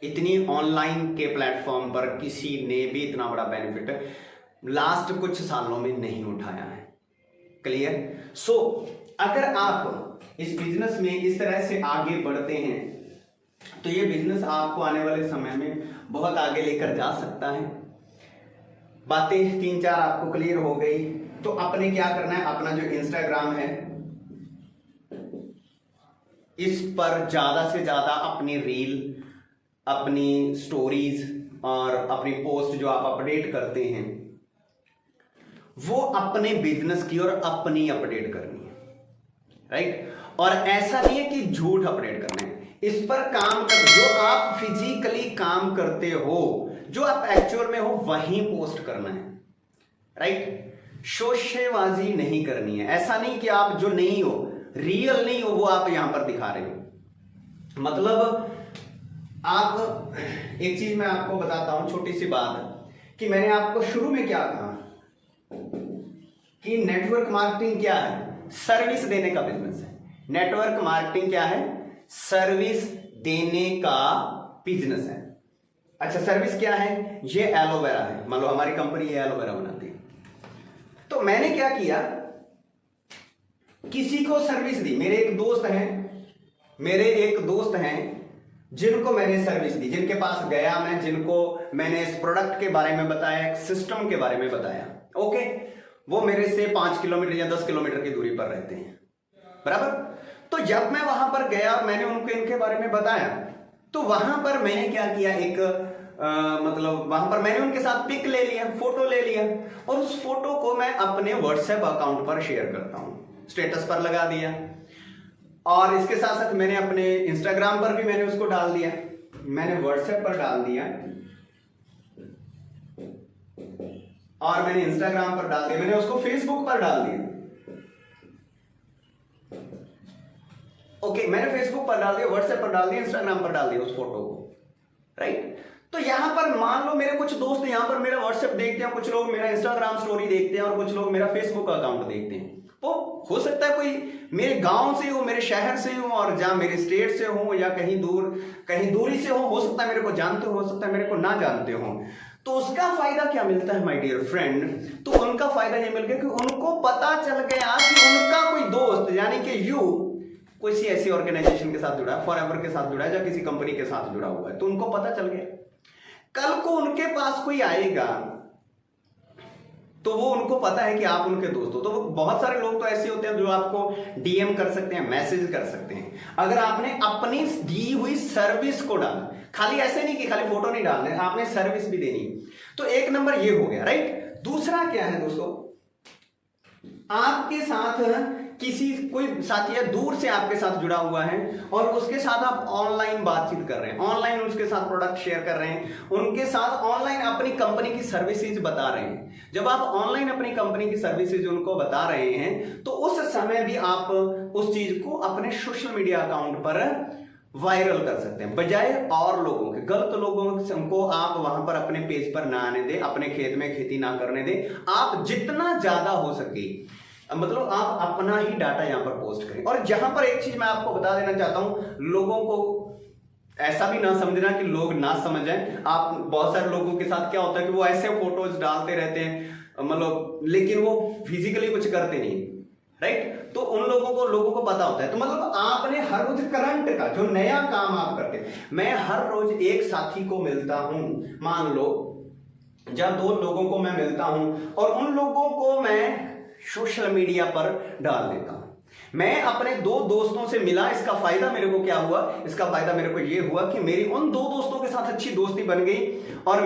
इतनी ऑनलाइन के प्लेटफॉर्म पर किसी ने भी इतना बड़ा बेनिफिट लास्ट कुछ सालों में नहीं उठाया है। क्लियर? सो अगर आप इस बिजनेस में इस तरह से आगे बढ़ते हैं तो ये बिजनेस आपको आने वाले समय में बहुत आगे लेकर जा सकता है। बातें 3-4 आपको क्लियर हो गई तो अपने क्या करना है, अपना जो इंस्टाग्राम है इस पर ज्यादा से ज्यादा अपनी रील, अपनी स्टोरीज और अपनी पोस्ट जो आप अपडेट करते हैं वो अपने बिजनेस की और अपनी अपडेट करनी है, राइट? और ऐसा नहीं है कि झूठ अपडेट करना है, इस पर काम कर, जो आप फिजिकली काम करते हो, जो आप एक्चुअल में हो वहीं पोस्ट करना है, राइट? शोशेबाजी नहीं करनी है। ऐसा नहीं कि आप जो नहीं हो, रियल नहीं हो, वो आप यहां पर दिखा रहे हो। मतलब आप एक चीज मैं आपको बताता हूं, छोटी सी बात, कि मैंने आपको शुरू में क्या कहा कि नेटवर्क मार्केटिंग क्या है? सर्विस देने का बिजनेस है। नेटवर्क मार्केटिंग क्या है? सर्विस देने का बिजनेस है। अच्छा, सर्विस क्या है? ये एलोवेरा है, मान लो हमारी कंपनी ये एलोवेरा बनाती है, तो मैंने क्या किया, किसी को सर्विस दी। मेरे एक दोस्त हैं जिनको मैंने सर्विस दी, जिनके पास गया मैं, जिनको मैंने इस प्रोडक्ट के बारे में बताया, एक सिस्टम के बारे में बताया। ओके, वो मेरे से 5 किलोमीटर या 10 किलोमीटर की दूरी पर रहते हैं, बराबर? तो जब मैं वहां पर गया और मैंने उनको इनके बारे में बताया तो वहां पर मैंने क्या किया, मतलब वहां पर मैंने उनके साथ पिक ले लिया, फोटो ले लिया, और उस फोटो को मैं अपने व्हाट्सएप अकाउंट पर शेयर करता हूं, स्टेटस पर लगा दिया। और इसके साथ साथ मैंने अपने इंस्टाग्राम पर भी मैंने उसको डाल दिया, मैंने व्हाट्सएप पर डाल दिया और मैंने इंस्टाग्राम पर डाल दिया, मैंने उसको फेसबुक पर डाल दिया। ओके, मैंने फेसबुक पर डाल दिया, व्हाट्सएप पर डाल दिया, इंस्टाग्राम पर डाल दिया उस फोटो को, राइट? तो यहां पर मान लो मेरे कुछ दोस्त यहां पर मेरा व्हाट्सएप देखते हैं, कुछ लोग मेरा इंस्टाग्राम स्टोरी देखते हैं और कुछ लोग मेरा फेसबुक अकाउंट देखते हैं। वो हो सकता है कोई मेरे गांव से हो, मेरे शहर से हो, और जहां मेरे स्टेट से हो, या कहीं दूरी से हो सकता है मेरे को जानते हो सकता है मेरे को ना जानते हो। तो उसका फायदा क्या मिलता है माय डियर फ्रेंड? तो उनका फायदा ये मिल गया कि उनको पता चल गया कि उनका कोई दोस्त, यानी कि कोई सी ऐसी ऑर्गेनाइजेशन के साथ जुड़ा है, फॉरएवर के साथ जुड़ा है, या किसी कंपनी के साथ जुड़ा हुआ है, तो उनको पता चल गया। कल को उनके पास कोई आएगा तो वो उनको पता है कि आप उनके दोस्त हो। तो बहुत सारे लोग तो ऐसे होते हैं जो आपको डीएम कर सकते हैं, मैसेज कर सकते हैं, अगर आपने अपनी दी हुई सर्विस को डाला। खाली ऐसे नहीं कि खाली फोटो नहीं डालने, आपने सर्विस भी देनी। तो एक नंबर ये हो गया, राइट? दूसरा क्या है दोस्तों, आपके साथ कोई साथी है दूर से आपके साथ जुड़ा हुआ है और उसके साथ आप ऑनलाइन बातचीत कर रहे हैं, ऑनलाइन उसके साथ प्रोडक्ट शेयर कर रहे हैं, उनके साथ ऑनलाइन अपनी कंपनी की सर्विसेज बता रहे हैं। जब आप ऑनलाइन अपनी कंपनी की सर्विसेज उनको बता रहे हैं तो उस समय भी आप उस चीज को अपने सोशल मीडिया अकाउंट पर वायरल कर सकते हैं, बजाय और लोगों के, गलत लोगों को आप वहां पर अपने पेज पर ना आने दें, अपने खेत में खेती ना करने दें। आप जितना ज्यादा हो सके, मतलब आप अपना ही डाटा यहां पर पोस्ट करें। और जहां पर एक चीज मैं आपको बता देना चाहता हूं, लोगों को ऐसा भी ना समझना कि लोग ना समझ जाएं। आप बहुत सारे लोगों के साथ क्या होता है कि वो ऐसे फोटोज डालते रहते हैं, मतलब लेकिन वो फिजिकली कुछ करते नहीं, राइट? तो उन लोगों को पता होता है। तो मतलब आपने हर रोज करंट का जो नया काम आप करते हैं, मैं हर रोज एक साथी को मिलता हूं, मान लो जब 2 लोगों को मैं मिलता हूं और उन लोगों को मैं सोशल मीडिया पर डाल देता हूं। मैं अपने 2 दोस्तों से मिला, इसका फायदा मेरे को क्या हुआ? इसका फायदा मेरे को यह हुआ कि मेरी उन 2 दोस्तों के साथ अच्छी दोस्ती बन गई और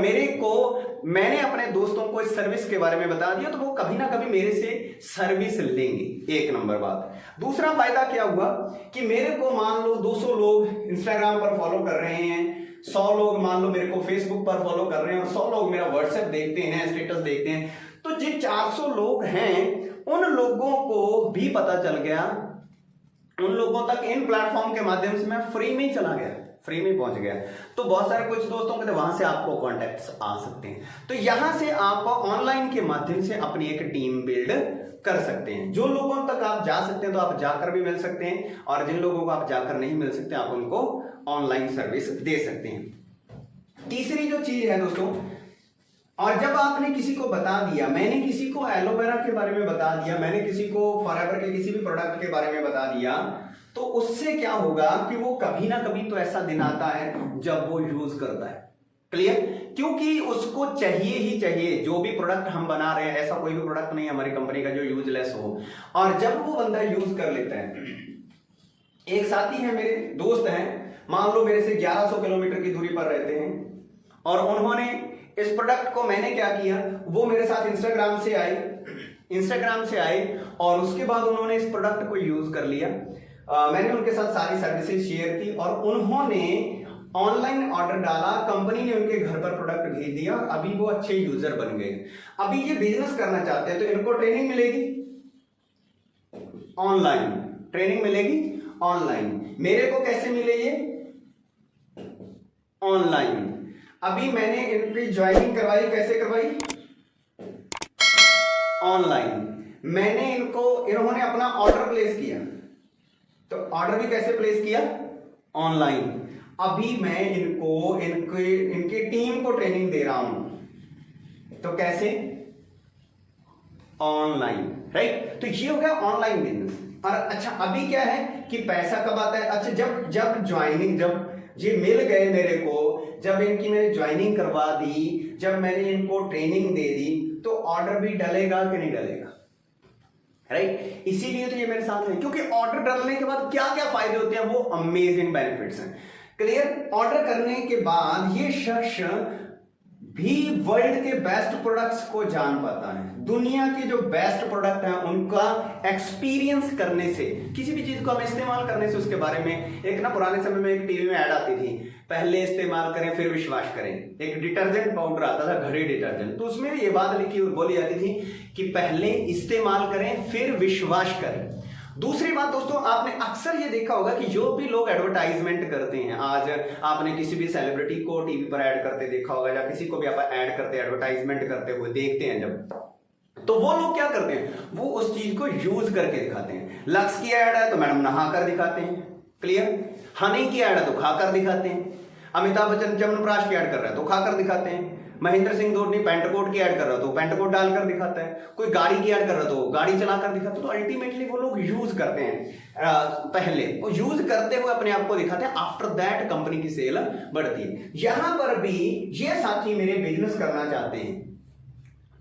मैंने अपने दोस्तों को इस सर्विस के बारे में बता दिया, तो वो कभी ना कभी मेरे से सर्विस लेंगे। एक नंबर बात। दूसरा फायदा क्या हुआ कि मेरे को मान लो 200 लोग इंस्टाग्राम पर फॉलो कर रहे हैं, 100 लोग मान लो मेरे को फेसबुक पर फॉलो कर रहे हैं और 100 लोग मेरा व्हाट्सएप देखते हैं, स्टेटस देखते हैं। तो जो 400 लोग हैं उन लोगों को भी पता चल गया, उन लोगों तक इन प्लेटफॉर्म के माध्यम से मैं फ्री में ही चला गया, फ्री में पहुंच गया। तो बहुत सारे कुछ दोस्तों के वहां से आपको कॉन्टैक्ट्स आ सकते हैं। तो यहां से आप ऑनलाइन के माध्यम से अपनी एक टीम बिल्ड कर सकते हैं। जो लोगों तक आप जा सकते हैं तो आप जाकर भी मिल सकते हैं, और जिन लोगों को आप जाकर नहीं मिल सकते आप उनको ऑनलाइन सर्विस दे सकते हैं। तीसरी जो चीज है दोस्तों, और जब आपने किसी को बता दिया, मैंने किसी को एलोवेरा के बारे में बता दिया, मैंने किसी को फॉरएवर के किसी भी प्रोडक्ट के बारे में बता दिया, तो उससे क्या होगा कि वो कभी ना कभी तो ऐसा दिन आता है जब वो यूज करता है। क्लियर? क्योंकि उसको चाहिए ही चाहिए। जो भी प्रोडक्ट हम बना रहे हैं, ऐसा कोई भी प्रोडक्ट नहीं है हमारी कंपनी का जो यूजलेस हो। और जब वो बंदा यूज कर लेता है, एक साथी है मेरे, दोस्त हैं, मान लो मेरे से 1100 किलोमीटर की दूरी पर रहते हैं, और उन्होंने इस प्रोडक्ट को, मैंने क्या किया, वो मेरे साथ इंस्टाग्राम से आए और उसके बाद उन्होंने इस प्रोडक्ट को यूज कर लिया। मैंने उनके साथ सारी सर्विसेज शेयर की और उन्होंने ऑनलाइन ऑर्डर डाला, कंपनी ने उनके घर पर प्रोडक्ट भेज दिया और अभी वो अच्छे यूजर बन गए। अभी ये बिजनेस करना चाहते हैं तो इनको ट्रेनिंग मिलेगी ऑनलाइन, ट्रेनिंग मिलेगी ऑनलाइन। मेरे को कैसे मिले ये? ऑनलाइन। अभी मैंने इनकी ज्वाइनिंग करवाई, कैसे करवाई? ऑनलाइन। मैंने इन्होंने अपना ऑर्डर प्लेस किया, तो ऑर्डर भी कैसे प्लेस किया? ऑनलाइन। अभी मैं इनके टीम को ट्रेनिंग दे रहा हूं, तो कैसे? Online, right? तो ये हो गया ऑनलाइन बिजनेस। और अच्छा, अभी क्या है कि पैसा कब आता है? अच्छा, जब ये मिल गए मेरे को, जब इनकी मैंने ज्वाइनिंग करवा दी, जब मैंने इनको ट्रेनिंग दे दी, तो ऑर्डर भी डलेगा कि नहीं डलेगा, राइट? इसीलिए तो ये मेरे साथ है, क्योंकि ऑर्डर डालने के बाद क्या क्या फायदे होते हैं, वो अमेजिंग बेनिफिट्स हैं। क्लियर? ऑर्डर करने के बाद ये शख्स भी वर्ल्ड के बेस्ट प्रोडक्ट्स को जान पाता है। दुनिया के जो बेस्ट प्रोडक्ट हैं उनका एक्सपीरियंस करने से, किसी भी चीज को हम इस्तेमाल करने से उसके बारे में, एक ना पुराने समय में एक टीवी में ऐड आती थी, पहले इस्तेमाल करें फिर विश्वास करें। एक डिटर्जेंट पाउडर आता था, घड़ी डिटर्जेंट, तो उसमें ये बात बोली जाती थी कि पहले इस्तेमाल करें फिर विश्वास करें। दूसरी बात दोस्तों, आपने अक्सर ये देखा होगा कि जो भी लोग एडवर्टाइजमेंट करते हैं, आज आपने किसी भी सेलिब्रिटी को टीवी पर ऐड करते देखा होगा, या किसी को भी आप ऐड करते, एडवर्टाइजमेंट करते हुए देखते हैं जब, तो वो लोग क्या करते हैं, वो उस चीज को यूज करके दिखाते हैं। लक्स की ऐड है तो मैडम नहाकर दिखाते हैं, क्लियर? हनी की ऐड है तो खाकर दिखाते हैं। अमिताभ बच्चन च्यवनप्राश की ऐड कर रहा है तो खाकर दिखाते हैं। महेंद्र सिंह धोनी पैंट कोट की ऐड कर रहा है तो पैंट कोट डालकर दिखाता है। कोई गाड़ी की ऐड कर रहा है तो गाड़ी चलाकर दिखाता है। तो अल्टीमेटली वो लोग यूज करते हैं, पहले वो यूज करते हुए अपने आप को दिखाते हैं, आफ्टर दैट कंपनी की सेल बढ़ती है। यहां पर भी ये साथी मेरे बिजनेस करना चाहते हैं,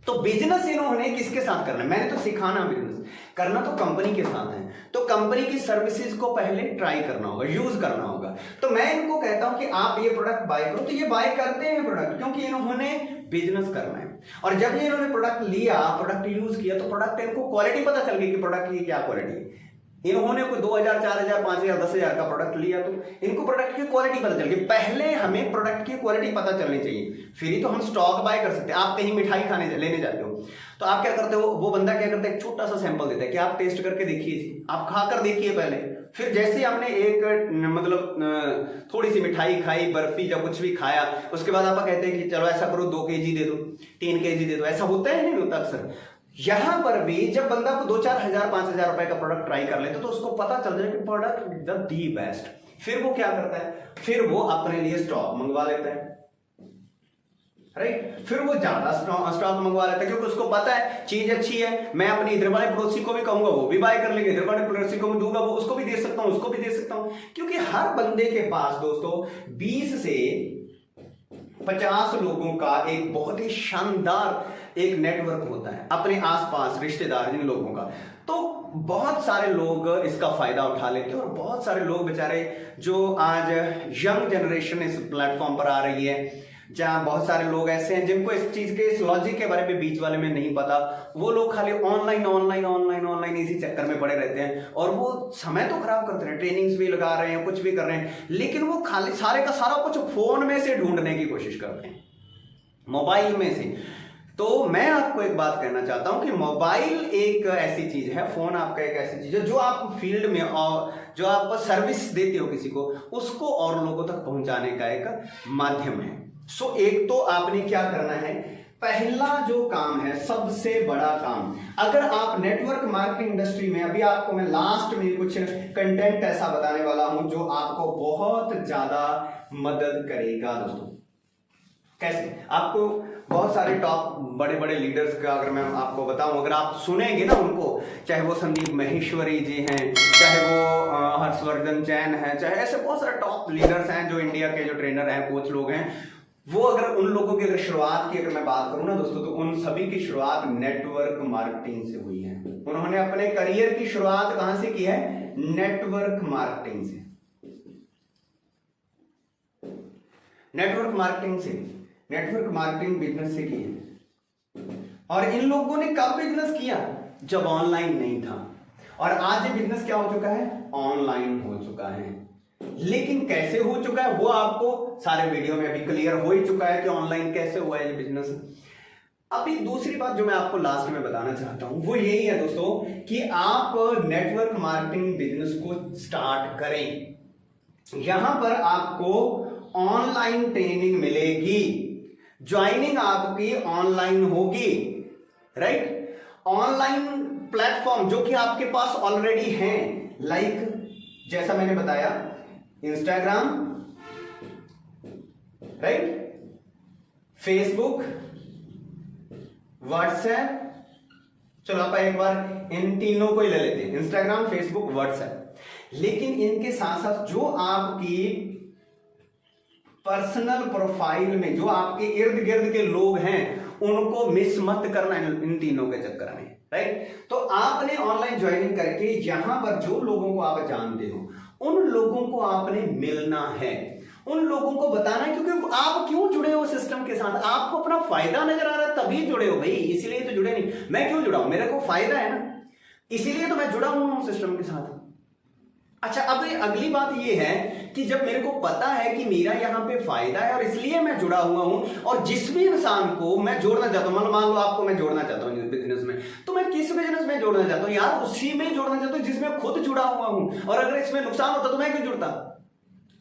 तो बिजनेस इन्होंने किसके साथ करना है? मैंने तो सिखाना, बिजनेस करना तो कंपनी के साथ है, तो कंपनी की सर्विसेज को पहले ट्राई करना होगा, यूज करना होगा। तो मैं इनको कहता हूं कि आप ये प्रोडक्ट बाय करो, तो ये बाय करते हैं प्रोडक्ट, क्योंकि इन्होंने बिजनेस करना है। और जब ये इन्होंने प्रोडक्ट लिया, प्रोडक्ट यूज किया, तो प्रोडक्ट इनको क्वालिटी पता चल गई कि प्रोडक्ट की क्या क्वालिटी है। इन्होंने कोई 2000, 4000, 5000, 10,000 का प्रोडक्ट लिया, तो इनको प्रोडक्ट की क्वालिटी पता चल गई। पहले हमें प्रोडक्ट की क्वालिटी पता चलनी चाहिए, फिर ही तो हम स्टॉक बाय कर सकते हैं। आप कहीं मिठाई लेने जाते हो, तो आप क्या करते हो, वो बंदा क्या करता है, एक छोटा सा सैंपल देता है कि आप टेस्ट करके देखिए, आप खाकर देखिए पहले। फिर जैसे आपने एक थोड़ी सी मिठाई खाई, बर्फी, जब कुछ भी खाया, उसके बाद आप कहते हैं कि चलो ऐसा करो 2 kg दे दो, 3 kg दे दो। ऐसा होता है नहीं होता अक्सर। यहां पर भी जब बंदा को 2-4 हजार, 5,000 रुपए का प्रोडक्ट ट्राई कर लेता, तो उसको पता चल जाए कि प्रोडक्ट दी बेस्ट। फिर वो क्या करता है, फिर वो अपने लिए स्टॉक मंगवा लेता है, राइट? फिर वो ज्यादा स्टॉक मंगवा लेता है, क्योंकि उसको पता है चीज अच्छी है। मैं अपने इधर वाले पड़ोसी को भी कहूंगा, वो भी बाय कर लेंगे, इधर वाले पड़ोसी को भी दूंगा, वो उसको भी दे सकता हूं, उसको भी दे सकता हूं। क्योंकि हर बंदे के पास दोस्तों 20 से 50 लोगों का एक बहुत ही शानदार एक नेटवर्क होता है, अपने आसपास रिश्तेदार जिन लोगों का। तो बहुत सारे लोग इसका फायदा उठा लेते हैं, और बहुत सारे लोग बेचारे जो आज यंग जनरेशन इस प्लेटफॉर्म पर आ रही है, जहां बहुत सारे लोग ऐसे हैं जिनको इस चीज के, इस लॉजिक के बारे में बीच वाले में नहीं पता, वो लोग खाली ऑनलाइन इसी चक्कर में पड़े रहते हैं, और वो समय तो खराब करते हैं, ट्रेनिंग्स भी लगा रहे हैं, कुछ भी कर रहे हैं, लेकिन वो खाली सारे का सारा कुछ फोन में से ढूंढने की कोशिश करते हैं, मोबाइल में से। तो मैं आपको एक बात कहना चाहता हूं कि मोबाइल एक ऐसी चीज है, फोन आपका एक ऐसी चीज है, जो आप फील्ड में और जो आप सर्विस देते हो किसी को, उसको और लोगों तक पहुंचाने का एक माध्यम है। सो एक तो आपने क्या करना है, पहला जो काम है, सबसे बड़ा काम, अगर आप नेटवर्क मार्केटिंग इंडस्ट्री में, अभी आपको मैं लास्ट में कुछ कंटेंट ऐसा बताने वाला हूं जो आपको बहुत ज्यादा मदद करेगा दोस्तों। कैसे? आपको बहुत सारे टॉप बड़े बड़े लीडर्स का अगर मैं आपको बताऊं, अगर आप सुनेंगे ना उनको, चाहे वो संदीप माहेश्वरी जी हैं, चाहे वो हर्षवर्धन चैन है, चाहे ऐसे बहुत सारे टॉप लीडर्स हैं जो इंडिया के जो ट्रेनर हैं, कोच लोग हैं, वो अगर उन लोगों की अगर शुरुआत की अगर मैं बात करूं ना दोस्तों, तो उन सभी की शुरुआत नेटवर्क मार्केटिंग से हुई है। उन्होंने अपने करियर की शुरुआत कहां से की है? नेटवर्क मार्केटिंग से। नेटवर्क मार्केटिंग से, नेटवर्क मार्केटिंग बिजनेस से की है। और इन लोगों ने कब बिजनेस किया? जब ऑनलाइन नहीं था। और आज ये बिजनेस क्या हो चुका है? ऑनलाइन हो चुका है। लेकिन कैसे हो चुका है वो आपको सारे वीडियो में अभी क्लियर हो ही चुका है कि ऑनलाइन कैसे हुआ है ये बिजनेस। अभी दूसरी बात जो मैं आपको लास्ट में बताना चाहता हूं वो यही है दोस्तों कि आप नेटवर्क मार्केटिंग बिजनेस को स्टार्ट करें। यहां पर आपको ऑनलाइन ट्रेनिंग मिलेगी, ज्वाइनिंग आपकी ऑनलाइन होगी, राइट? ऑनलाइन प्लेटफॉर्म जो कि आपके पास ऑलरेडी हैं, लाइक जैसा मैंने बताया इंस्टाग्राम, राइट, फेसबुक, व्हाट्सएप। चलो आप एक बार इन तीनों को ही ले लेते हैं, इंस्टाग्राम, फेसबुक, व्हाट्सएप। लेकिन इनके साथ साथ जो आपकी पर्सनल प्रोफाइल में जो आपके इर्द गिर्द के लोग हैं उनको मिस मत करना इन तीनों के चक्कर में, राइट? तो आपने ऑनलाइन ज्वाइनिंग करके यहां पर जो लोगों को आप जानते हो उन लोगों को आपने मिलना है, उन लोगों को बताना है, क्योंकि आप क्यों जुड़े हो सिस्टम के साथ? आपको अपना फायदा नजर आ रहा है तभी जुड़े हो भाई, इसीलिए तो जुड़े नहीं। मैं क्यों जुड़ा हूं? मेरे को फायदा है ना, इसीलिए तो मैं जुड़ा हुआ हूं सिस्टम के साथ। अच्छा, अब अगली बात ये है कि जब मेरे को पता है कि मेरा यहां पे फायदा है और इसलिए मैं जुड़ा हुआ हूं, और जिस भी इंसान को मैं जोड़ना चाहता हूं, मान लो आपको मैं जोड़ना चाहता हूं बिजनेस में, तो मैं किस बिजनेस में जोड़ना चाहता हूं यार? उसी में जोड़ना चाहता हूं जिसमें खुद जुड़ा हुआ हूं। और अगर इसमें नुकसान होता तो मैं क्यों जुड़ता?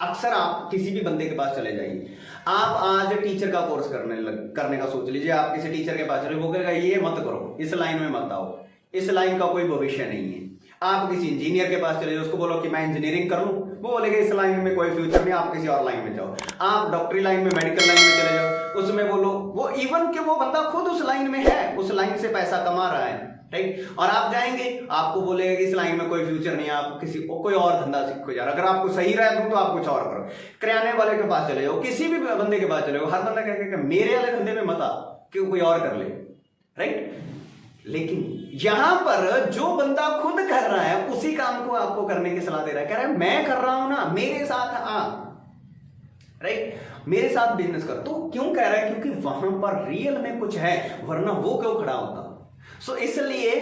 अक्सर आप किसी भी बंदे के पास चले जाइए, आप आज टीचर का कोर्स करने का सोच लीजिए, आप किसी टीचर के पास चले, वो कहेगा ये मत करो, इस लाइन में मत आओ, इस लाइन का कोई भविष्य नहीं है। आप किसी इंजीनियर के पास चले जाओ, उसको बोलो कि मैं इंजीनियरिंग कर लूं, वो बोलेगा इस लाइन में कोई फ्यूचर नहीं, आप किसी और लाइन में जाओ। आप डॉक्टरी लाइन में, मेडिकल लाइन में चले जाओ, उसमें बोलो, वो इवन कि वो बंदा खुद उस लाइन में है, उस लाइन से पैसा कमा रहा है, राइट? और आप जाएंगे, आपको बोलेगा कि इस लाइन में कोई फ्यूचर नहीं है, आप किसी कोई और धंधा सीखो यार, अगर आपको सही रहा है तो आप कुछ और करो। किराने वाले के पास चले जाओ, किसी भी बंदे के पास चले जाओ, हर बंदा कहेगा मेरे वाले धंधे में मत आ, क्यों कोई और कर ले, राइट? लेकिन यहां पर जो बंदा खुद कर रहा है उसी काम को आपको करने की सलाह दे रहा है, कह रहा है मैं कर रहा हूं ना, मेरे साथ आ, राइट? मेरे साथ बिजनेस कर। तो क्यों कह रहा है? क्योंकि वहां पर रियल में कुछ है, वरना वो क्यों खड़ा होता? सो इसलिए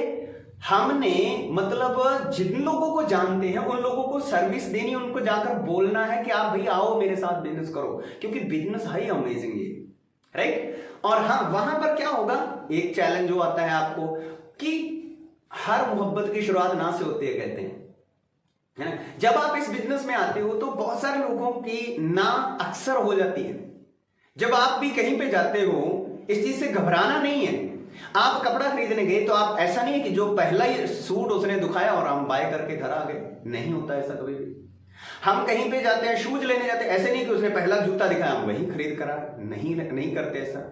हमने मतलब जिन लोगों को जानते हैं उन लोगों को सर्विस देनी, उनको जाकर बोलना है कि आप भाई आओ मेरे साथ बिजनेस करो, क्योंकि बिजनेस है अमेजिंग ये, राइट? और हाँ, वहां पर क्या होगा, एक चैलेंज जो आता है आपको कि हर मोहब्बत की शुरुआत ना से होती है, कहते हैं, है ना? जब आप इस बिजनेस में आते हो तो बहुत सारे लोगों की ना अक्सर हो जाती है। जब आप भी कहीं पे जाते हो, इस चीज से घबराना नहीं है। आप कपड़ा खरीदने गए तो आप ऐसा नहीं है कि जो पहला ही सूट उसने दिखाया और हम बाय करके घर आ गए, नहीं होता ऐसा कभी भी। हम कहीं पे जाते हैं, शूज लेने जाते हैं, ऐसे नहीं कि उसने पहला जूता दिखाया हम वही खरीद करा, नहीं करते ऐसा।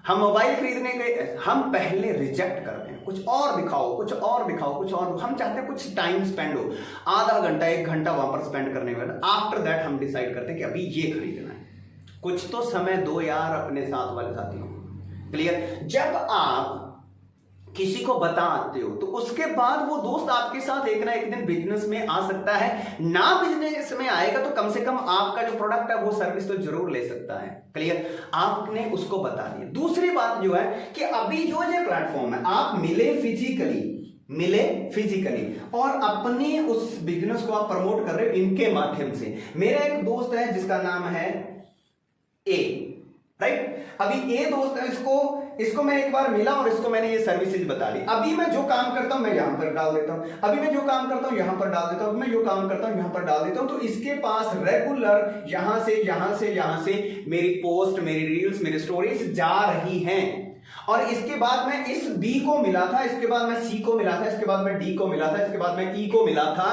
हम मोबाइल खरीदने गए, हम पहले रिजेक्ट करते हैं, कुछ और दिखाओ, कुछ और दिखाओ, कुछ और। हम चाहते हैं कुछ टाइम स्पेंड हो, आधा घंटा 1 घंटा वहां पर स्पेंड करने में, आफ्टर दैट हम डिसाइड करते हैं कि अभी ये खरीदना है। कुछ तो समय दो यार अपने साथ वाले साथियों को। क्लियर? जब आप किसी को बताते हो तो उसके बाद वो दोस्त आपके साथ एक ना एक दिन बिजनेस में आ सकता है, ना बिजनेस में आएगा तो कम से कम आपका जो प्रोडक्ट है वो सर्विस तो जरूर ले सकता है। क्लियर? आपने उसको बता दिया। दूसरी बात जो है कि अभी जो ये प्लेटफॉर्म है, आप मिले फिजिकली और अपने उस बिजनेस को आप प्रमोट कर रहे हो इनके माध्यम से। मेरा एक दोस्त है जिसका नाम है ए, राइट? अभी ए दोस्त है, इसको मैं एक बार मिला और इसको मैंने ये सर्विसेज बता दी। अभी मैं जो काम करता हूं मैं यहां पर डाल देता हूं, अभी मैं जो काम करता हूं यहां पर डाल देता हूं, मैं जो काम करता हूं यहां पर डाल देता हूं। तो इसके पास रेगुलर यहां से मेरी पोस्ट, मेरी रील्स, मेरी स्टोरीज जा रही हैं। और इसके बाद मैं इस बी को मिला था, इसके बाद मैं सी को मिला था, इसके बाद मैं डी को मिला था, इसके बाद मैं ई को मिला था।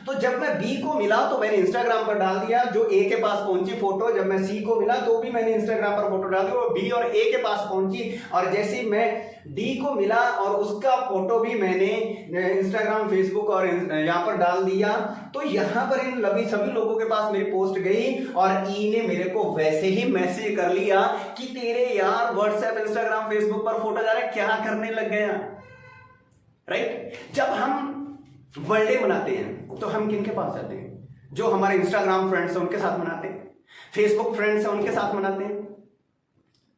तो जब मैं बी को मिला तो मैंने इंस्टाग्राम पर डाल दिया, जो ए के पास पहुंची फोटो। जब मैं सी को मिला तो भी मैंने इंस्टाग्राम पर फोटो डाल दी, वो बी और ए के पास पहुंची। और जैसे मैं डी को मिला और उसका फोटो भी मैंने इंस्टाग्राम, फेसबुक और यहां पर डाल दिया, तो यहां पर इन सभी लोगों के पास मेरी पोस्ट गई और ई ने मेरे को वैसे ही मैसेज कर लिया कि तेरे यार व्हाट्सएप, इंस्टाग्राम, फेसबुक पर फोटो जा रहा है, क्या करने लग गया। राइट? जब हम बर्थडे मनाते हैं तो हम किनके पास जाते हैं? जो हमारे इंस्टाग्राम फ्रेंड्स हैं उनके साथ मनाते हैं, फेसबुक फ्रेंड्स हैं उनके साथ मनाते हैं।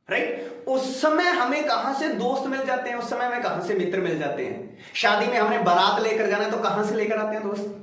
राइट? उस समय हमें कहां से दोस्त मिल जाते हैं, उस समय हमें कहां से मित्र मिल जाते हैं। शादी में हमने बारात लेकर जाना है तो कहां से लेकर आते हैं दोस्त?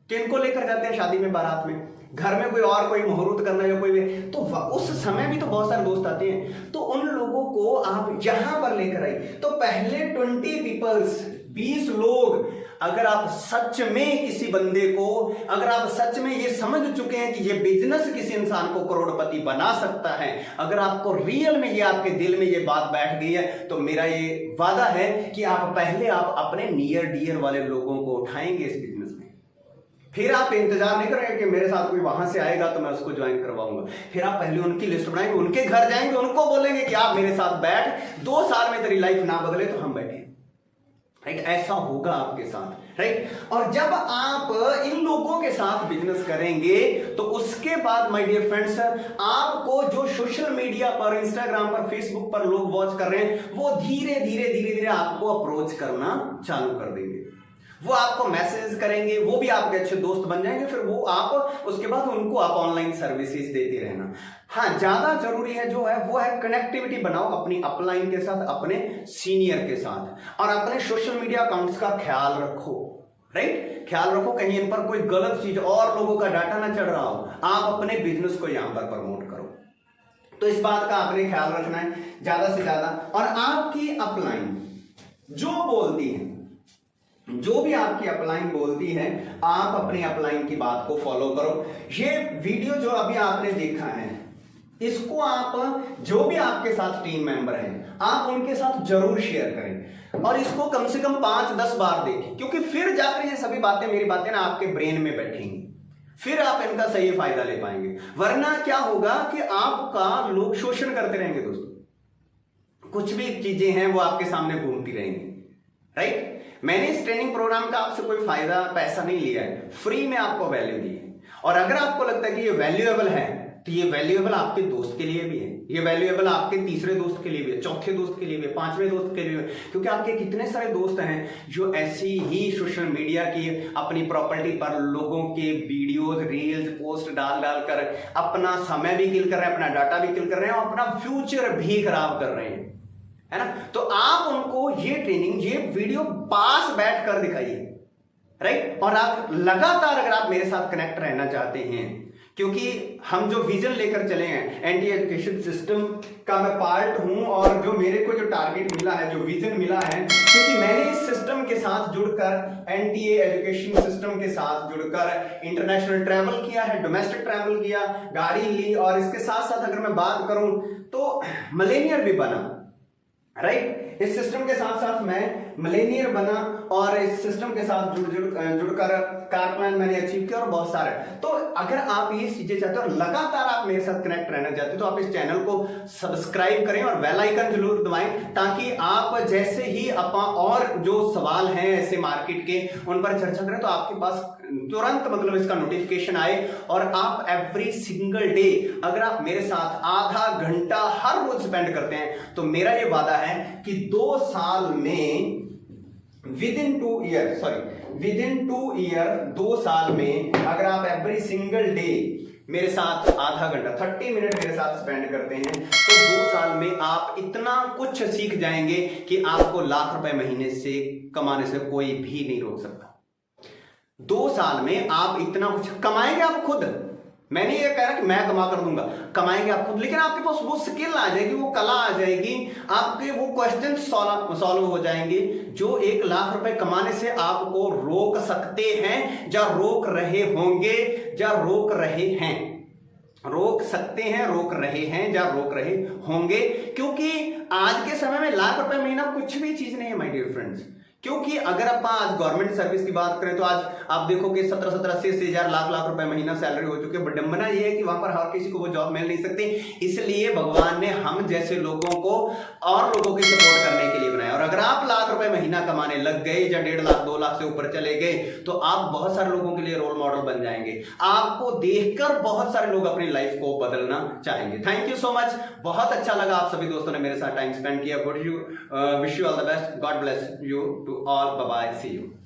किनको लेकर जाते हैं शादी में, बारात में? घर में कोई मुहूर्त करना या कोई भी, तो उस समय भी तो बहुत सारे दोस्त आते हैं। तो उन लोगों को आप यहां पर लेकर आइए। तो पहले 20 पीपल्स, 20 लोग, अगर आप सच में किसी बंदे को, अगर आप सच में ये समझ चुके हैं कि ये बिजनेस किसी इंसान को करोड़पति बना सकता है, अगर आपको रियल में ये आपके दिल में ये बात बैठ गई है, तो मेरा ये वादा है कि आप पहले अपने नियर डियर वाले लोगों को उठाएंगे इस बिजनेस में। फिर आप इंतजार नहीं करेंगे कि मेरे साथ कोई वहां से आएगा तो मैं उसको ज्वाइन करवाऊंगा। फिर आप पहले उनकी लिस्ट बनाएंगे, उनके घर जाएंगे, उनको बोलेंगे कि आप मेरे साथ बैठ, 2 साल में तेरी लाइफ ना बदले तो हम बैठे। राइट? ऐसा होगा आपके साथ। राइट? और जब आप इन लोगों के साथ बिजनेस करेंगे तो उसके बाद माय डियर फ्रेंड्स, आपको जो सोशल मीडिया पर, इंस्टाग्राम पर, फेसबुक पर लोग वॉच कर रहे हैं, वो धीरे धीरे आपको अप्रोच करना चालू कर देंगे। वो आपको मैसेज करेंगे, वो भी आपके अच्छे दोस्त बन जाएंगे। फिर वो आप उसके बाद उनको आप ऑनलाइन सर्विसेज देते रहना। हाँ, ज्यादा जरूरी है जो है वो है कनेक्टिविटी बनाओ अपनी अपलाइन के साथ, अपने सीनियर के साथ, और अपने सोशल मीडिया अकाउंट्स का ख्याल रखो। राइट? ख्याल रखो कहीं इन पर कोई गलत चीज और लोगों का डाटा ना चढ़ रहा हो। आप अपने बिजनेस को यहां पर प्रमोट करो। तो इस बात का आपने ख्याल रखना है ज्यादा से ज्यादा। और आपकी अपलाइन जो बोलती है, जो भी आपकी अपलाइन बोलती है, आप अपनी अपलाइन की बात को फॉलो करो। ये वीडियो जो अभी आपने देखा है, इसको आप, जो भी आपके साथ टीम मेंबर हैं, आप उनके साथ जरूर शेयर करें और इसको कम से कम 5-10 बार देखें, क्योंकि फिर जाकर ये सभी बातें, मेरी बातें ना आपके ब्रेन में बैठेंगी, फिर आप इनका सही फायदा ले पाएंगे। वरना क्या होगा कि आपका लोग शोषण करते रहेंगे दोस्तों। कुछ भी चीजें हैं वो आपके सामने घूमती रहेंगी। राइट? मैंने इस ट्रेनिंग प्रोग्राम का आपसे कोई फायदा, पैसा नहीं लिया है, फ्री में आपको वैल्यू दी है। और अगर आपको लगता है कि ये वैल्यूएबल है, तो ये वैल्यूएबल आपके दोस्त के लिए भी है, ये वैल्यूएबल आपके तीसरे दोस्त के लिए भी है, चौथे दोस्त के लिए भी है, 5वें दोस्त के लिए भी है। क्योंकि आपके कितने सारे दोस्त हैं जो ऐसी ही सोशल मीडिया की अपनी प्रॉपर्टी पर लोगों के वीडियोस, रील्स, पोस्ट डाल कर अपना समय भी किल कर रहे हैं, अपना डाटा भी किल कर रहे हैं और अपना फ्यूचर भी खराब कर रहे हैं, है ना? तो आप उनको ये ट्रेनिंग, ये वीडियो पास बैठ कर दिखाइए। राइट? और आप लगातार, अगर आप मेरे साथ कनेक्ट रहना चाहते हैं, क्योंकि हम जो विजन लेकर चले हैं, एंटी एजुकेशन सिस्टम का मैं पार्ट हूं, और जो मेरे को जो टारगेट मिला है, जो विजन मिला है, क्योंकि मैंने इस सिस्टम के साथ जुड़कर, एंटी एजुकेशन सिस्टम के साथ जुड़कर इंटरनेशनल ट्रैवल किया है, डोमेस्टिक ट्रैवल किया, गाड़ी ली, और इसके साथ साथ अगर मैं बात करूं तो मिलेनियर भी बना। राइट? इस सिस्टम के साथ साथ मैं मिलेनियर बना, और इस सिस्टम के साथ जुड़कर कार प्लान मैंने अचीव किया, और बहुत सारे। तो अगर आप ये चीजें चाहते हो और लगातार आप मेरे साथ कनेक्ट रहना चाहते हो, तो आप इस चैनल को सब्सक्राइब करें और बेल आइकन जरूर दबाएं, ताकि आप जैसे ही और जो सवाल हैं ऐसे मार्केट के, उन पर चर्चा करें तो आपके पास तुरंत मतलब इसका नोटिफिकेशन आए, और आप एवरी सिंगल डे अगर आप मेरे साथ आधा घंटा हर रोज स्पेंड करते हैं, तो मेरा ये वादा है कि 2 साल में विद इन 2 ईयर 2 साल में अगर आप एवरी सिंगल डे मेरे साथ आधा घंटा 30 मिनट मेरे साथ स्पेंड करते हैं, तो 2 साल में आप इतना कुछ सीख जाएंगे कि आपको लाख रुपए महीने से कमाने से कोई भी नहीं रोक सकता। 2 साल में आप इतना कुछ कमाएंगे आप खुद। मैंने ये कहा कि मैं कमा कर दूंगा, कमाएंगे आप खुद, लेकिन आपके पास वो स्किल आ जाएगी, वो कला आ जाएगी, आपके वो क्वेश्चन सॉल्व हो जाएंगे जो 1 लाख रुपए कमाने से आपको रोक सकते हैं, या रोक रहे होंगे, या रोक रहे हैं। रोक सकते हैं, रोक रहे हैं या रोक रहे होंगे, क्योंकि आज के समय में लाख रुपए महीना कुछ भी चीज नहीं है माय डियर फ्रेंड्स। क्योंकि अगर आप आज गवर्नमेंट सर्विस की बात करें तो आज आप देखोगे 17 80 हजार लाख रुपए महीना सैलरी हो चुकी है। विडंबना ये है कि वहां पर हर किसी को वो जॉब मिल नहीं सकती, इसलिए भगवान ने हम जैसे लोगों को और लोगों की सपोर्ट करने के लिए बनाया। और अगर आप लाख रुपए महीना कमाने लग गए या 1.5 लाख 2 लाख से ऊपर चले गए तो आप बहुत सारे लोगों के लिए रोल मॉडल बन जाएंगे। आपको देखकर बहुत सारे लोग अपनी लाइफ को बदलना चाहेंगे। थैंक यू सो मच, बहुत अच्छा लगा आप सभी दोस्तों ने मेरे साथ टाइम स्पेंड किया। Good you, wish you all the best, God bless you to all, bye bye, see you।